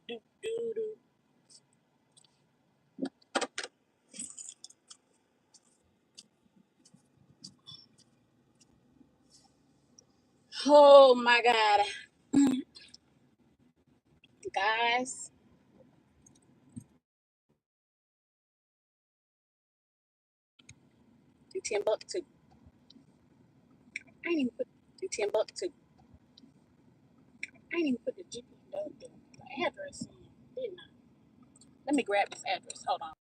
Do, do, do. Oh my God. Guys, do 10 bucks too. I ain't even put do 10 bucks too. I ain't even put the address in, didn't I? Let me grab this address. Hold on.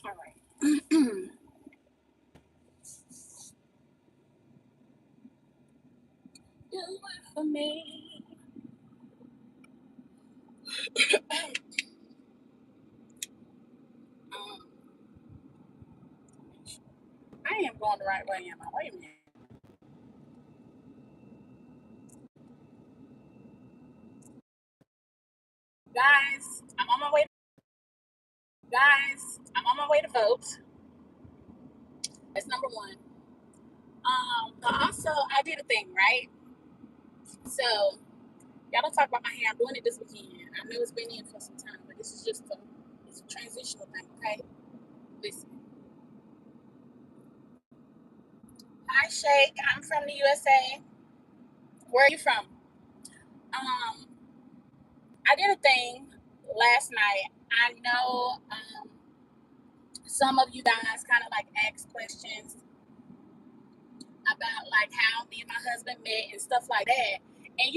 All right. Do it for me. Um, I am going the right way, am I? Wait a minute. Guys, I'm on my way. Guys, I'm on my way to vote. That's number one. But also, I did a thing, right? So, y'all don't talk about my hair. I'm doing it this weekend. I know it's been in for some time, but this is just it's a transitional thing, okay? Listen. Hi, Shake. I'm from the USA. Where are you from? Um, I did a thing last night. I know some of you guys kind of like asked questions about like how me and my husband met and stuff like that. And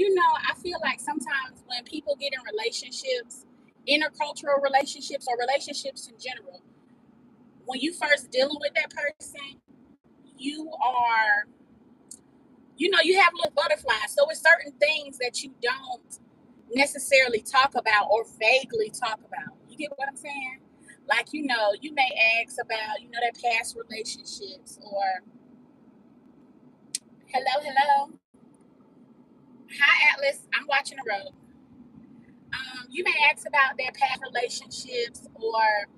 I feel like sometimes when people get in relationships, intercultural relationships or relationships in general, when you first dealing with that person, you are, you have little butterflies. So it's certain things that you don't necessarily talk about or vaguely talk about. You get what I'm saying? Like, you may ask about, their past relationships or hello, hello. Hi, Atlas. I'm watching the road. You may ask about their past relationships or,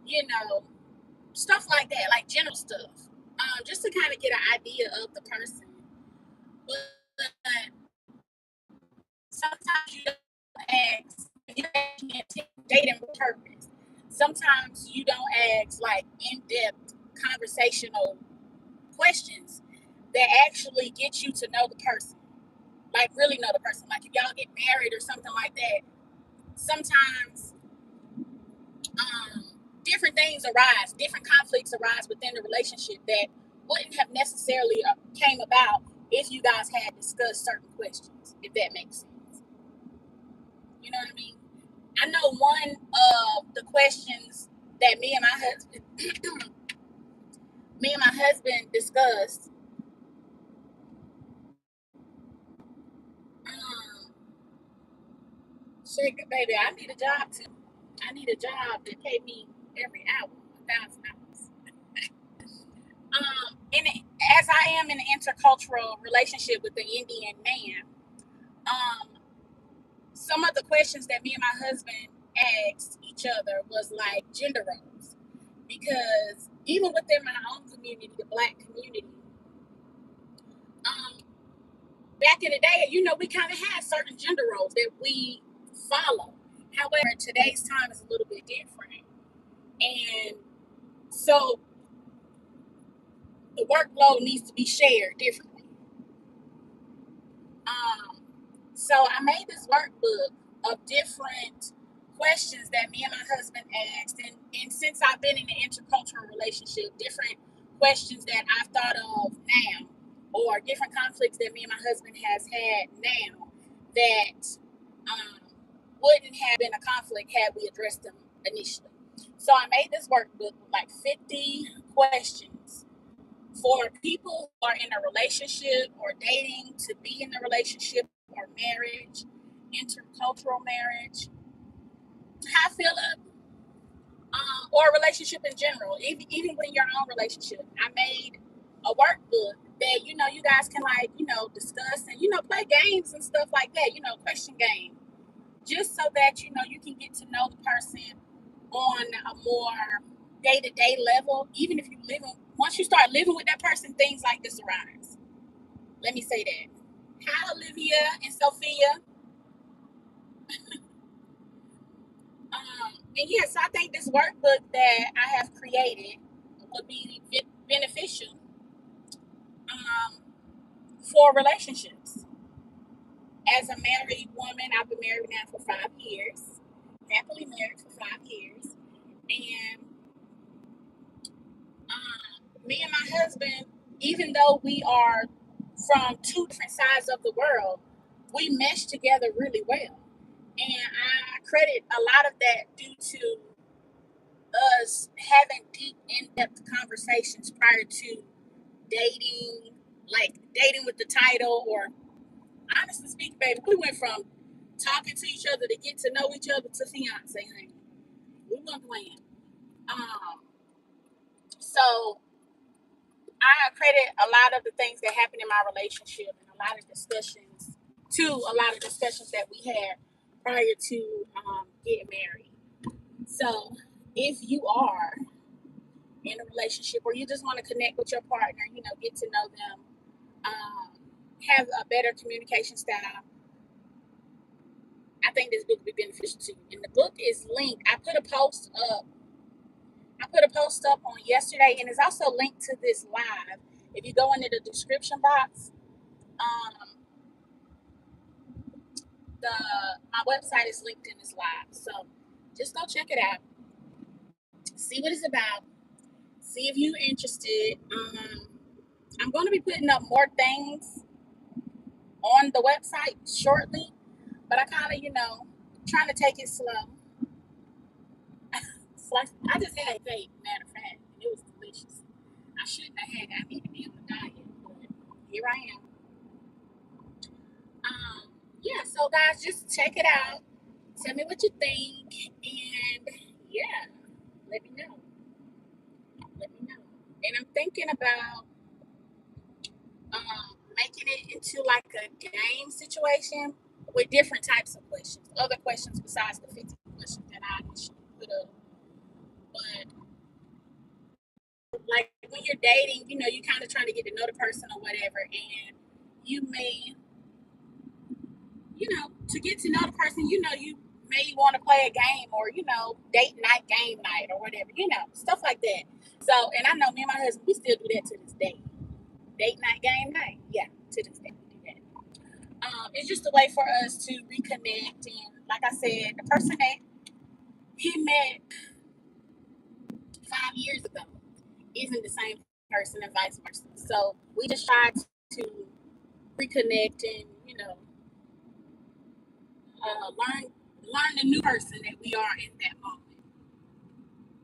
you know, stuff like that, like general stuff, just to kind of get an idea of the person. But sometimes you don't ask, you're asking dating with purpose. Sometimes you don't ask like in depth conversational questions that actually get you to know the person, like really know the person. Like if y'all get married or something like that, sometimes um, different things arise, different conflicts arise within the relationship that wouldn't have necessarily came about if you guys had discussed certain questions, if that makes sense. You know what I mean? I know one of the questions that me and my husband discussed. Um, Shit, baby, I need a job too. I need a job that pay me every hour $1,000. And as I am in an intercultural relationship with the Indian man, um, some of the questions that me and my husband asked each other was like gender roles, because even within my own community, the Black community, um, back in the day, we kind of had certain gender roles that we follow. However, today's time is a little bit different, and so the workload needs to be shared differently. Um, so I made this workbook of different questions that me and my husband asked, and since I've been in an intercultural relationship, different questions that I've thought of now, or different conflicts that me and my husband has had now that um, wouldn't have been a conflict had we addressed them initially. So I made this workbook with like 50 questions for people who are in a relationship or dating to be in a relationship or marriage, intercultural marriage, how I feel or a relationship in general, even with your own relationship. I made a workbook that you guys can like discuss and play games and stuff like that. Question game, just so that you can get to know the person on a more day-to-day level. Even if you once you start living with that person, things like this arise. Let me say that. Hi, Olivia and Sophia. And yes, I think this workbook that I have created would be beneficial um, for relationships. As a married woman, I've been married now for 5 years, happily married for 5 years, and me and my husband, even though we are from two different sides of the world, we mesh together really well. And I credit a lot of that due to us having deep, in-depth conversations prior to dating, like dating with the title, or honestly speaking, baby, we went from talking to each other to get to know each other to fiance. Honey. We weren't playing. Um, so I credit a lot of the things that happened in my relationship and a lot of discussions that we had prior to getting married. So if you are in a relationship or you just want to connect with your partner, get to know them, um, have a better communication style, I think this book would be beneficial to you. And the book is linked. I put a post up on yesterday, and it's also linked to this live. If you go into the description box, um, the my website is linked in this live. So just go check it out, see what it's about, see if you're interested. I'm going to be putting up more things on the website shortly, but I kind of, trying to take it slow. So I just had a date, matter of fact, and it was delicious. I shouldn't have had. I need to be on a diet, but here I am. Yeah, so guys, just check it out. Tell me what you think, and yeah, let me know. Let me know. And I'm thinking about making it into like a game situation with different types of questions, other questions besides the 50 questions that I initially put up. But like when you're dating, you kind of trying to get to know the person or whatever, and you may, to get to know the person, you may want to play a game or, date night, game night or whatever, stuff like that. So, and I know me and my husband, we still do that to this day. Date night, game night. Yeah, to this day we do that. It's just a way for us to reconnect. And like I said, the person that he met 5 years ago isn't the same person and vice versa. So we just try to reconnect and, learn the new person that we are in that moment.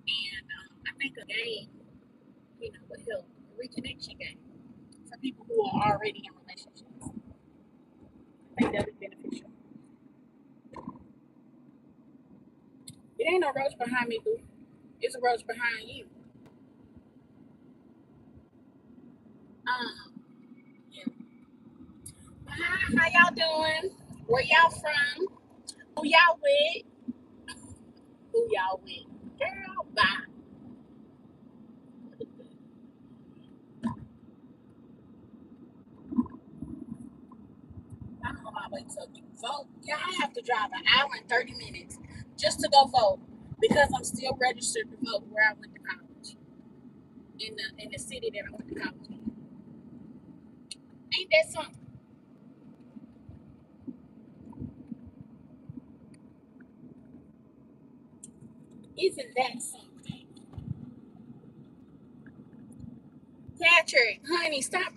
And I think a game, would help a reconnection game for people who are already in relationships. I think that would be beneficial. It ain't no roach behind me, boo. It's a roach behind you. Um, yeah. Hi, how y'all doing? Where y'all from? Who y'all with? Who y'all with? Girl, bye. I'm on my way to vote. Yeah, I have to drive an hour and 30 minutes just to go vote because I'm still registered to vote where I went to college in the city that I went to college in. Ain't that something? Isn't that something? Patrick, honey, stop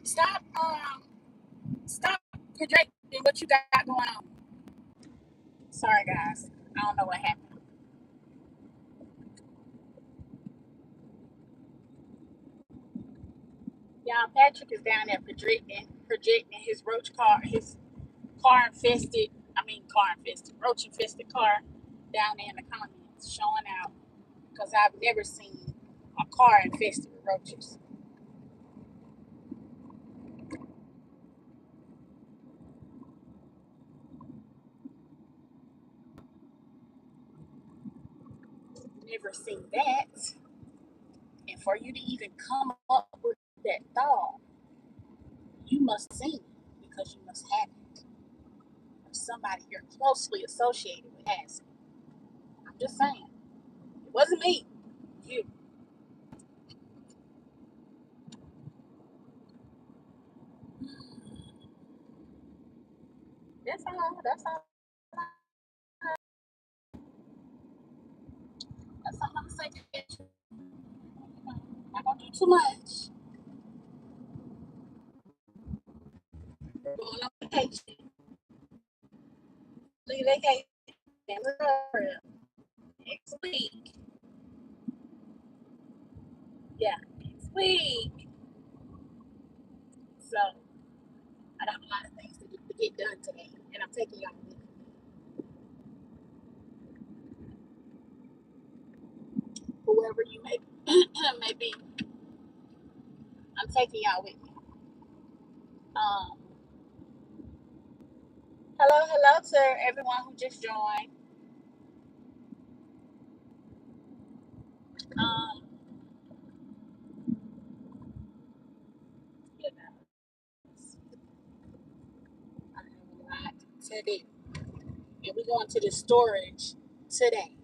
projecting what you got going on. Sorry, guys. I don't know what happened. Y'all, Patrick is down there projecting his his car infested, roach infested car down there in the comments, showing out because I've never seen a car infested with roaches. Never seen that. And for you to even come up with that thought, you must sing because you must have it. Or somebody you're closely associated with has it. I'm just saying. It wasn't me. You. That's all. That's all. That's all I'm saying. Not gonna do too much. We're going on vacation. Leave vacation. Next week. Yeah, next week. So I got a lot of things to get done today, and I'm taking y'all with me. Whoever you may be, I'm taking y'all with me. Um, hello to everyone who just joined. Um, you know, I have a lot to do, and we're going to the storage today.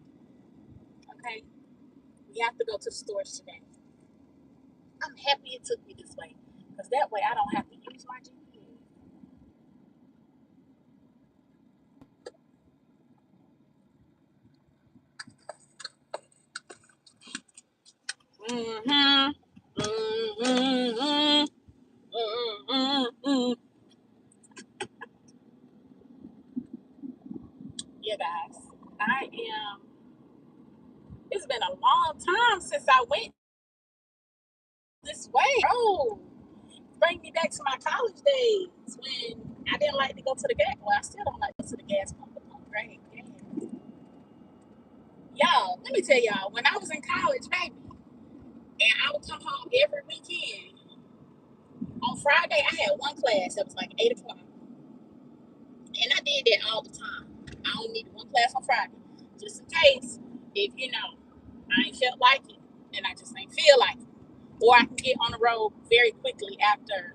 Okay, we have to go to the storage today. I'm happy it took me this way, because that way I don't have to use my GPS. Mm-hmm. Mm-hmm. Mm-hmm. Yeah, guys, I am. It's been a long time since I went this way. Oh, bring me back to my college days when I didn't like to go to the gas. Well, I still don't like to go to the gas pump. Right? Y'all, let me tell y'all, when I was in college, baby, and I would come home every weekend. On Friday, I had one class that was like 8 o'clock, and I did that all the time. I only needed one class on Friday, just in case if I ain't felt like it, and I just ain't feel like it, or I can get on the road very quickly after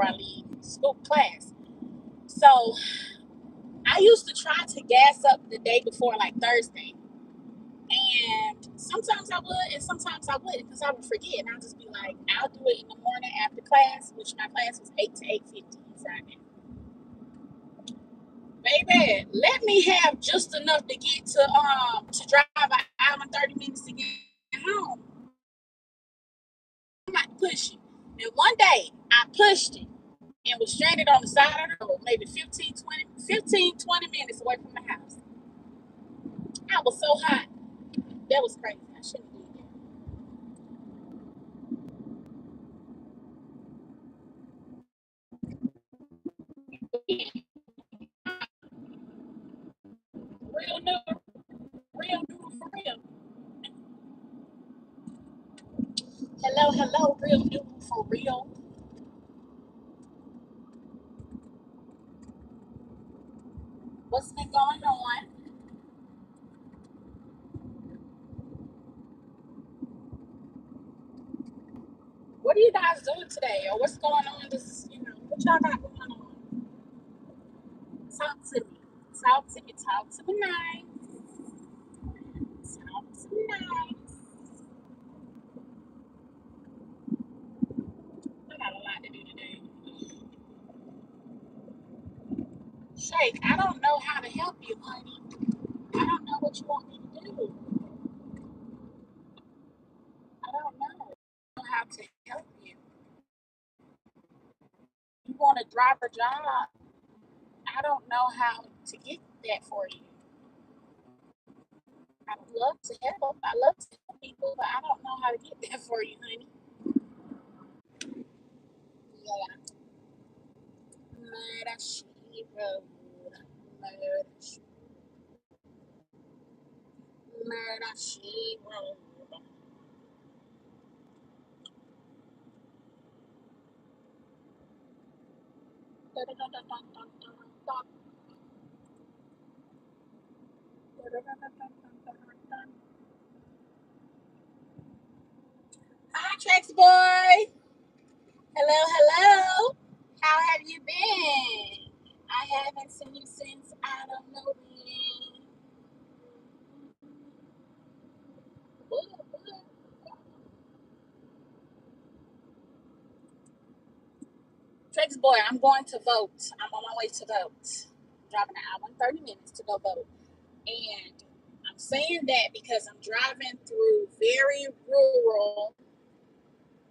I leave school class. So I used to try to gas up the day before, like Thursday. And sometimes I would, and sometimes I wouldn't, because I would forget. And I'll just be like, I'll do it in the morning after class, which my class was 8 to 8:50 Friday. Baby, let me have just enough to get to drive an hour and 30 minutes to get home. I'm not pushing. And one day I pushed it and was stranded on the side of the road, maybe 15, 20 minutes away from the house. I was so hot. That was crazy. I shouldn't have did that. Real new, real new for real. Hello, real new for real. What's been going on? What are you guys doing today? Or what's going on what y'all got going on? Talk to me. Talk to me nice. Talk to me nice. I got a lot to do today. Shake, I don't know how to help you, honey. I don't know what you want me to do. I don't know how to help you. You want a driver job? I don't know how to get that for you. I would love to help. I love to help people, but I don't know how to get that for you, honey. Yeah. Murder she wrote. Murder she, murder she wrote. Hi, Trax boy. Hello, hello. How have you been? I haven't seen you since I don't know when. Trix boy, I'm going to vote. I'm on my way to vote. I'm driving an hour and 30 minutes to go vote. And I'm saying that because I'm driving through very rural